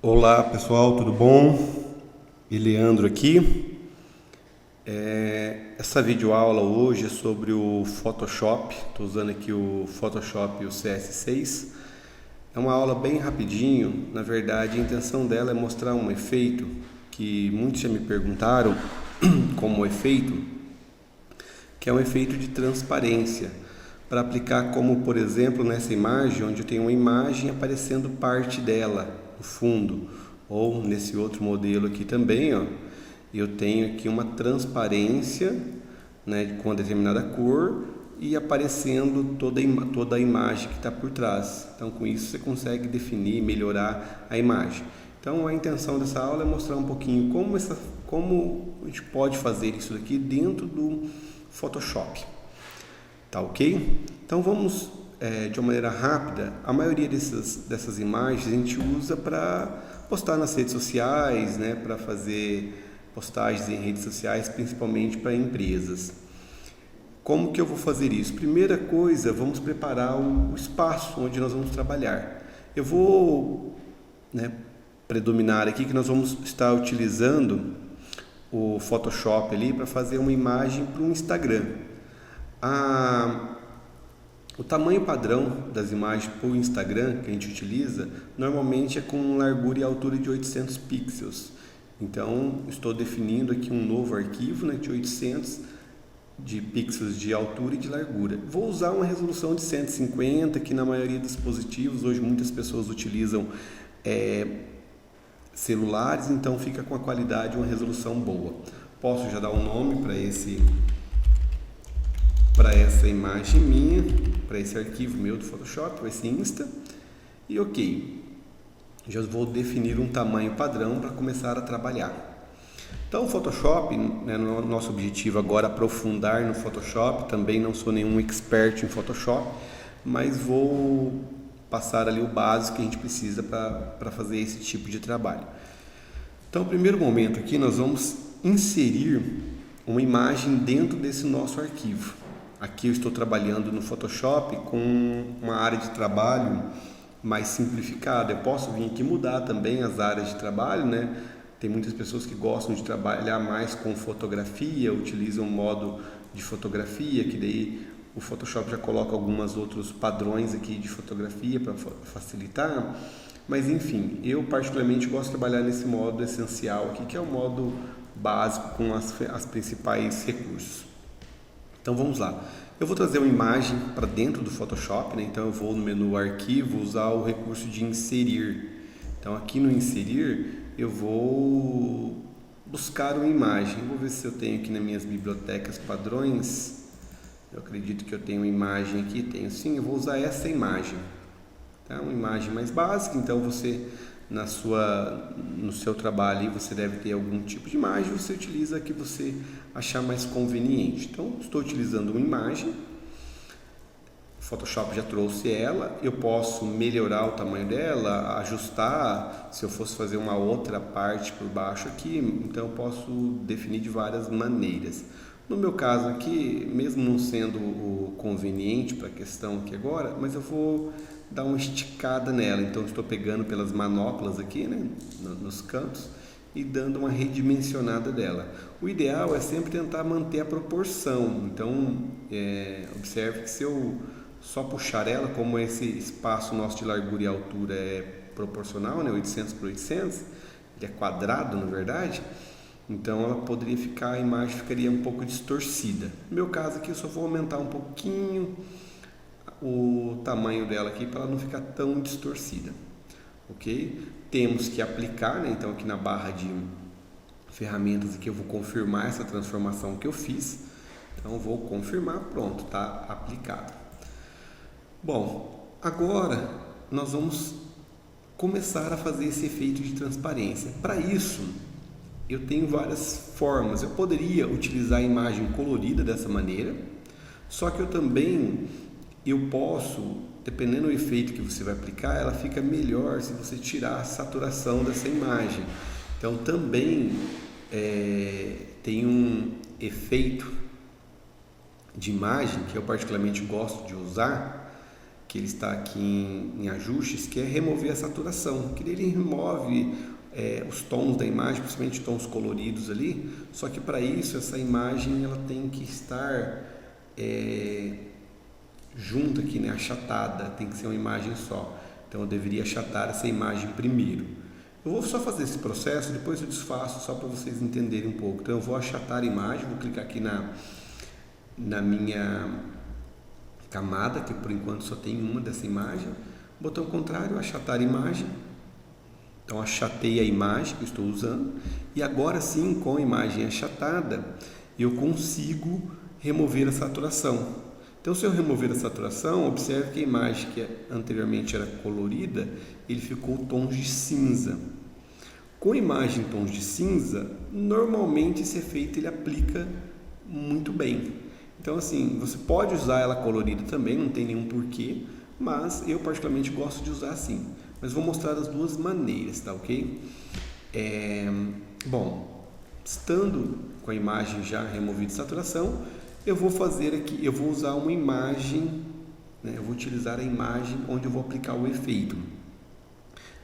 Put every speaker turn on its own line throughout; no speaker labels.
Olá pessoal, tudo bom? Leandro aqui. Essa videoaula hoje é sobre o Photoshop. Estou usando aqui o Photoshop e o CS6. É uma aula bem rapidinho. Na verdade, a intenção dela é mostrar um efeito que muitos já me perguntaram como efeito, que é um efeito de transparência, para aplicar como, por exemplo, nessa imagem, onde eu tenho uma imagem aparecendo parte dela no fundo, ou nesse outro modelo aqui também, ó, eu tenho aqui uma transparência, né, com uma determinada cor e aparecendo toda a imagem que está por trás. Então, com isso você consegue definir, melhorar a imagem. Então, a intenção dessa aula é mostrar um pouquinho como a gente pode fazer isso aqui dentro do Photoshop. Tá ok? Então vamos de uma maneira rápida. A maioria dessas imagens a gente usa para postar nas redes sociais, né? Para fazer postagens em redes sociais, principalmente para empresas. Como que eu vou fazer isso? Primeira coisa, vamos preparar o espaço onde nós vamos trabalhar. Eu vou, né, predominar aqui que nós vamos estar utilizando o Photoshop ali para fazer uma imagem para um Instagram. O tamanho padrão das imagens para o Instagram que a gente utiliza normalmente é com largura e altura de 800 pixels. Então estou definindo aqui um novo arquivo, né, de 800 de pixels de altura e de largura. Vou usar uma resolução de 150, que na maioria dos dispositivos hoje muitas pessoas utilizam celulares, então fica com a qualidade, uma resolução boa. Posso já dar um nome para essa imagem minha, para esse arquivo meu do Photoshop, para esse Insta, e ok, já vou definir um tamanho padrão para começar a trabalhar. Então o Photoshop, né, nosso objetivo agora é aprofundar no Photoshop, também não sou nenhum expert em Photoshop, mas vou passar ali o básico que a gente precisa para fazer esse tipo de trabalho. Então, no primeiro momento aqui, nós vamos inserir uma imagem dentro desse nosso arquivo. Aqui eu estou trabalhando no Photoshop com uma área de trabalho mais simplificada. Eu posso vir aqui mudar também as áreas de trabalho, né? Tem muitas pessoas que gostam de trabalhar mais com fotografia, utilizam o modo de fotografia, que daí o Photoshop já coloca alguns outros padrões aqui de fotografia para facilitar. Mas enfim, eu particularmente gosto de trabalhar nesse modo essencial aqui, que é o modo básico com as principais recursos. Então vamos lá. Eu vou trazer uma imagem para dentro do Photoshop, né? Então eu vou no menu Arquivo usar o recurso de Inserir. Então aqui no Inserir eu vou buscar uma imagem. Eu vou ver se eu tenho aqui nas minhas bibliotecas padrões. Eu acredito que eu tenho uma imagem aqui, tenho sim. Eu vou usar essa imagem, tá? Uma imagem mais básica. Então você no seu trabalho você deve ter algum tipo de imagem, você utiliza a que você achar mais conveniente. Então estou utilizando uma imagem, o Photoshop já trouxe ela, eu posso melhorar o tamanho dela, ajustar, se eu fosse fazer uma outra parte por baixo aqui, então eu posso definir de várias maneiras. No meu caso aqui, mesmo não sendo o conveniente para a questão aqui agora, mas eu vou dar uma esticada nela. Então estou pegando pelas manoplas aqui, né, nos cantos, e dando uma redimensionada dela. O ideal é sempre tentar manter a proporção. Então observe que se eu só puxar ela, como esse espaço nosso de largura e altura é proporcional, né, 800 por 800, ele é quadrado na verdade, então ela poderia ficar, a imagem ficaria um pouco distorcida. No meu caso aqui eu só vou aumentar um pouquinho o tamanho dela aqui para ela não ficar tão distorcida, ok? Temos que aplicar, né? Então aqui na barra de ferramentas aqui eu vou confirmar essa transformação que eu fiz. Então eu vou confirmar, pronto, está aplicado. Bom, agora nós vamos começar a fazer esse efeito de transparência. Para isso eu tenho várias formas. Eu poderia utilizar a imagem colorida dessa maneira, só que eu posso, dependendo do efeito que você vai aplicar, ela fica melhor se você tirar a saturação dessa imagem. Então também tem um efeito de imagem que eu particularmente gosto de usar, que ele está aqui em ajustes, que é remover a saturação, que ele remove os tons da imagem, principalmente tons coloridos ali, só que para isso essa imagem ela tem que estar junto aqui, né, achatada, tem que ser uma imagem só. Então eu deveria achatar essa imagem primeiro. Eu vou só fazer esse processo, depois eu desfaço só para vocês entenderem um pouco. Então eu vou achatar a imagem, vou clicar aqui na minha camada, que por enquanto só tem uma dessa imagem. Botão contrário, achatar a imagem. Então achatei a imagem que eu estou usando. E agora sim, com a imagem achatada, eu consigo remover a saturação. Então, se eu remover a saturação, observe que a imagem que anteriormente era colorida, ele ficou tons de cinza. Com a imagem em tons de cinza, normalmente esse efeito ele aplica muito bem. Então, assim, você pode usar ela colorida também, não tem nenhum porquê, mas eu particularmente gosto de usar assim. Mas vou mostrar as duas maneiras, tá ok? Bom, estando com a imagem já removida de saturação, eu vou fazer aqui, eu vou usar uma imagem, né? Eu vou utilizar a imagem onde eu vou aplicar o efeito.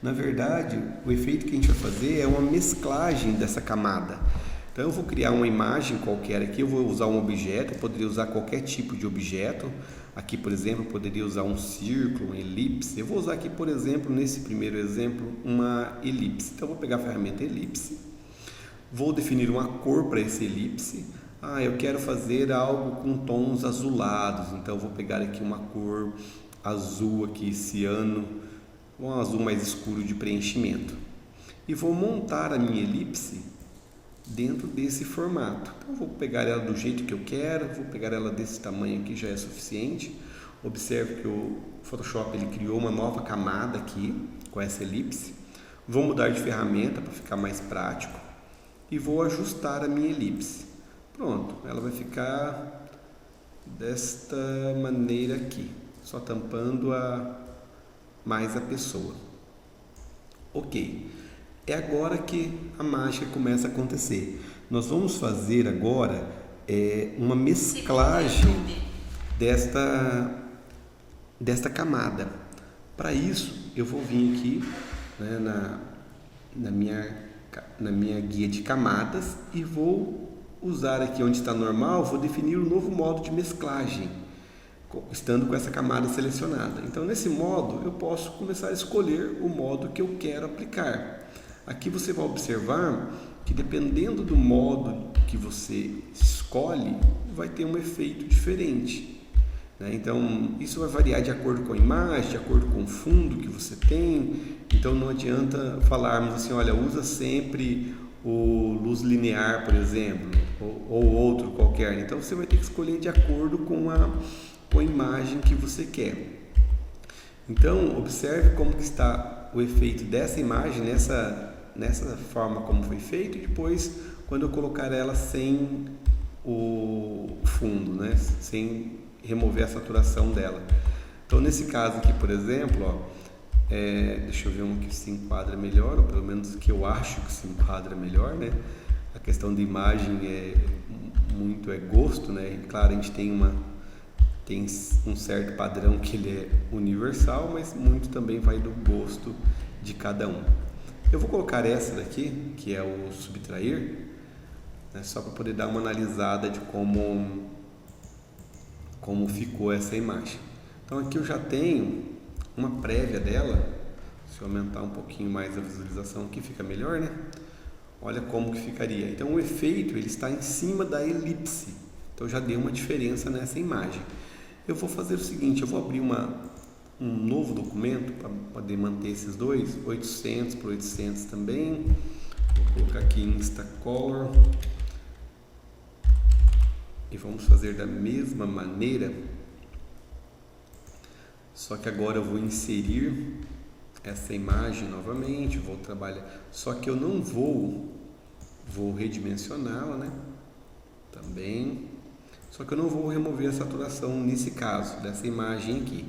Na verdade, o efeito que a gente vai fazer é uma mesclagem dessa camada. Então eu vou criar uma imagem qualquer aqui, eu vou usar um objeto, eu poderia usar qualquer tipo de objeto. Aqui, por exemplo, eu poderia usar um círculo, uma elipse. Eu vou usar aqui, por exemplo, nesse primeiro exemplo, uma elipse. Então eu vou pegar a ferramenta elipse, vou definir uma cor para esse elipse. Eu quero fazer algo com tons azulados, então eu vou pegar aqui uma cor azul aqui, ciano, um azul mais escuro de preenchimento. E vou montar a minha elipse dentro desse formato. Então eu vou pegar ela do jeito que eu quero, vou pegar ela desse tamanho aqui, já é suficiente. Observe que o Photoshop ele criou uma nova camada aqui com essa elipse. Vou mudar de ferramenta para ficar mais prático e vou ajustar a minha elipse. Pronto, ela vai ficar desta maneira aqui, só tampando mais a pessoa. Ok, é agora que a mágica começa a acontecer. Nós vamos fazer agora uma mesclagem desta camada. Para isso, eu vou vir aqui, né, na minha guia de camadas e vou usar aqui onde está normal, vou definir um novo modo de mesclagem, estando com essa camada selecionada. Então, nesse modo, eu posso começar a escolher o modo que eu quero aplicar. Aqui você vai observar que dependendo do modo que você escolhe, vai ter um efeito diferente, né? Então, isso vai variar de acordo com a imagem, de acordo com o fundo que você tem. Então, não adianta falarmos assim, olha, usa sempre o luz linear, por exemplo, ou outro qualquer. Então você vai ter que escolher de acordo com a imagem que você quer. Então observe como que está o efeito dessa imagem nessa forma como foi feito, e depois quando eu colocar ela sem o fundo, né? Sem remover a saturação dela. Então nesse caso aqui, por exemplo, deixa eu ver um que se enquadra melhor, ou pelo menos que eu acho que se enquadra melhor, né? A questão de imagem muito gosto, né? E claro, a gente tem um certo padrão que ele é universal, mas muito também vai do gosto de cada um. Eu vou colocar essa daqui, que é o subtrair, né? Só para poder dar uma analisada de como ficou essa imagem. Então aqui eu já tenho uma prévia dela. Se eu aumentar um pouquinho mais a visualização aqui, fica melhor, né? Olha como que ficaria. Então o efeito ele está em cima da elipse. Então já deu uma diferença nessa imagem. Eu vou fazer o seguinte, eu vou abrir um novo documento para poder manter esses dois, 800 por 800 também. Vou colocar aqui Instacolor. E vamos fazer da mesma maneira. Só que agora eu vou inserir essa imagem novamente, vou trabalhar, só que eu não vou redimensioná-la, né? Também, só que eu não vou remover a saturação nesse caso, dessa imagem aqui.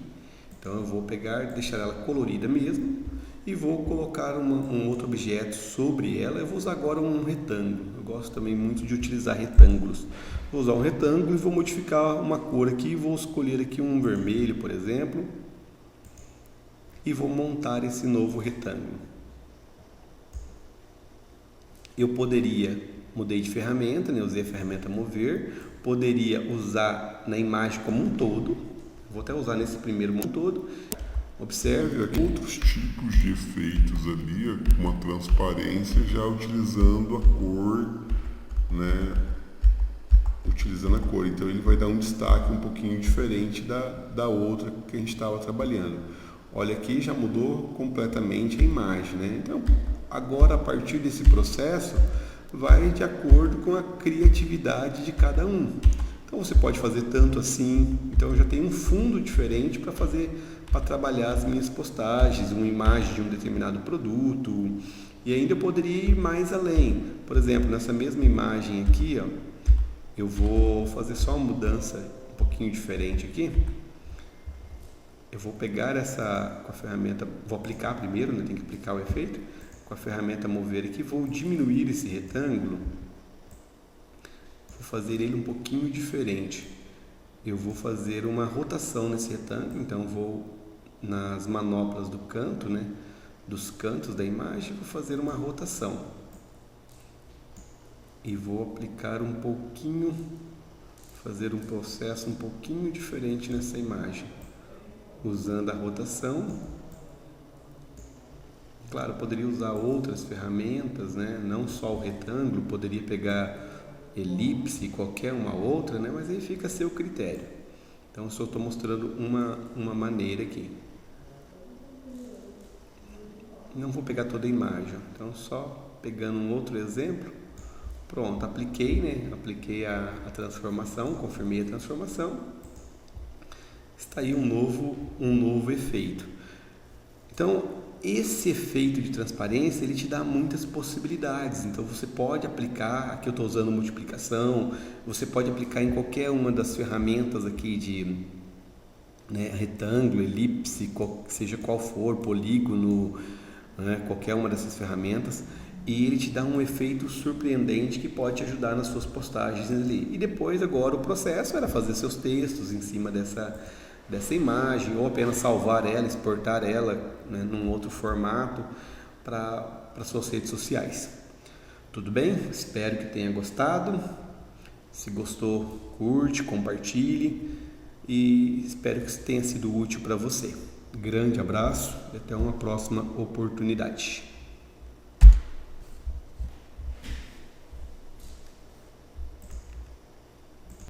Então eu vou pegar, deixar ela colorida mesmo e vou colocar um outro objeto sobre ela. Eu vou usar agora um retângulo, eu gosto também muito de utilizar retângulos. Vou usar um retângulo e vou modificar uma cor aqui, vou escolher aqui um vermelho, por exemplo. e vou montar esse novo retângulo. Eu mudei de ferramenta, né? Usei a ferramenta mover, poderia usar na imagem como um todo, vou até usar nesse primeiro como um todo. Observe aqui.
Outros tipos de efeitos ali, uma transparência já utilizando a cor, né? Utilizando a cor, então ele vai dar um destaque um pouquinho diferente da outra que a gente estava trabalhando. Olha aqui, já mudou completamente a imagem, né? Então, agora a partir desse processo, vai de acordo com a criatividade de cada um. Então você pode fazer tanto assim, então eu já tenho um fundo diferente para trabalhar as minhas postagens, uma imagem de um determinado produto, e ainda eu poderia ir mais além. Por exemplo, nessa mesma imagem aqui, ó, eu vou fazer só uma mudança um pouquinho diferente aqui. Eu vou pegar com a ferramenta, vou aplicar primeiro, né? Tem que aplicar o efeito. Com a ferramenta mover aqui, vou diminuir esse retângulo. Vou fazer ele um pouquinho diferente. Eu vou fazer uma rotação nesse retângulo, então vou nas manoplas do canto, né? Dos cantos da imagem, vou fazer uma rotação. E vou aplicar um pouquinho, fazer um processo um pouquinho diferente nessa imagem. Usando a rotação, claro, poderia usar outras ferramentas, né? Não só o retângulo, poderia pegar elipse, qualquer uma outra, né? Mas aí fica a seu critério. Então, só estou mostrando uma maneira aqui. Não vou pegar toda a imagem, então só pegando um outro exemplo. Pronto, apliquei, né? Apliquei a transformação, confirmei a transformação. Está aí um novo efeito. Então, esse efeito de transparência, ele te dá muitas possibilidades. Então, você pode aplicar, aqui eu estou usando multiplicação, você pode aplicar em qualquer uma das ferramentas aqui de, né, retângulo, elipse, seja qual for, polígono, né, qualquer uma dessas ferramentas. E ele te dá um efeito surpreendente que pode te ajudar nas suas postagens ali. E depois, agora, o processo era fazer seus textos em cima dessa imagem, ou apenas salvar ela, exportar ela, né, num outro formato para suas redes sociais. Tudo bem? Espero que tenha gostado. Se gostou, curte, compartilhe e espero que tenha sido útil para você. Grande abraço e até uma próxima oportunidade.